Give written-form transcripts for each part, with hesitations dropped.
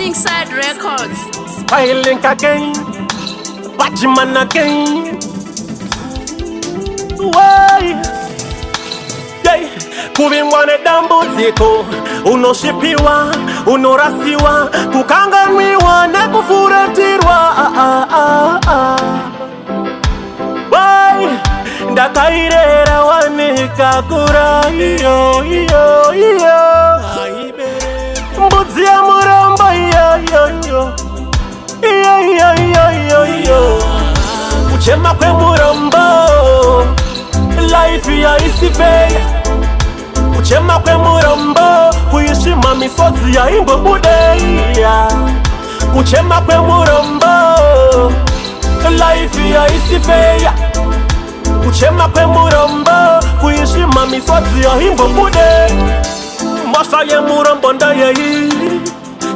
Morningside Records. Spying again, Batman again. Why? Yeah, kuvimbwane dambu ziko, unoshipiwa, unorasiwa, kukanganwiwa na kufuretirwa. Why? Ndakairera wanikakura iyo. Mbudzi ya muramba iyo. Kuchema kwe muramba, life ya isifeya. Kuchema kwe muramba, kuishima misozi ya imbo budeya. Kuchema kwe muramba, life ya isifeya. Kuchema kwe muramba, kuishima misozi ya imbo budeya. Masa ye muramba ndayeyi,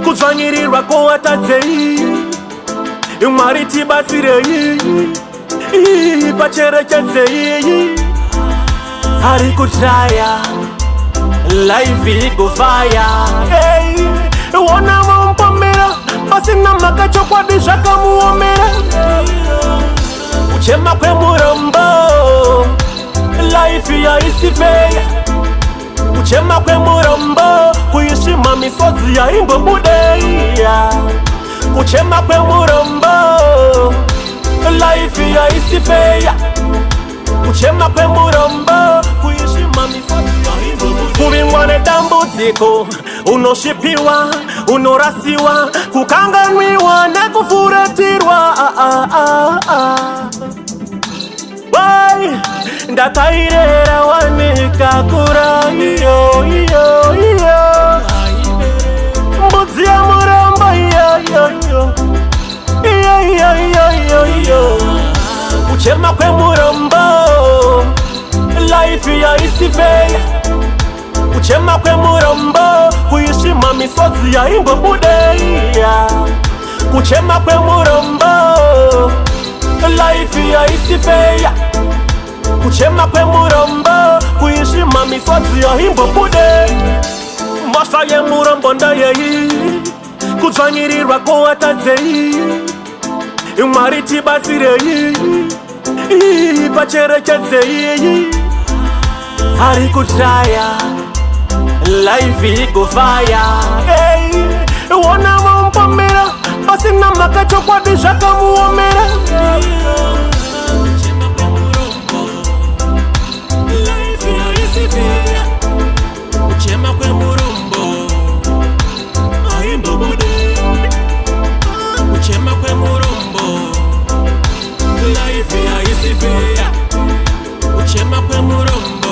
kuzvanyirirwa kovatadzeyi. Imwariti basireyi, pacherechedzeyi. Ari kutraya, life igofaya. Wona vampomera, pasina makachokwadi zvakamuomera. Kuchema kwe muramba, life ya isifeya. Kuchema kwe muramba, kuishima misozi ya imbo budeya. Kuchema kwe muramba, life ya isifeya. Kuchema kwe muramba, kuishima misozi ya imbo budeya. Kuvimbwane dambu ziko, unoshipiwa, unorasiwa, kukanganwiwa na kufuretirwa. Why? Ndakairera wanikakura iyo. Mbudzi ya muramba iyo. Kuchema kwe muramba, life ya isifeya. Kuchema kwe muramba, kuishima misozi ya imbo budeya. Kuchema kwe muramba, life ya isifeya. Kuchema kwe muramba, kuishima misozi ya imbo budeya. Masa ye muramba ndayeyi, kuzvanyirirwa kovatadzeyi. Imwariti basireyi, pacherechedzeyi. Ari kutraya, life igofaya. Wona vampomera, pasina makachokwadi zvakamuomera. Kuchema kwe muramba, aimbo bude. Kuchema kwe muramba, life ya isifeya. Kuchema kwe muramba.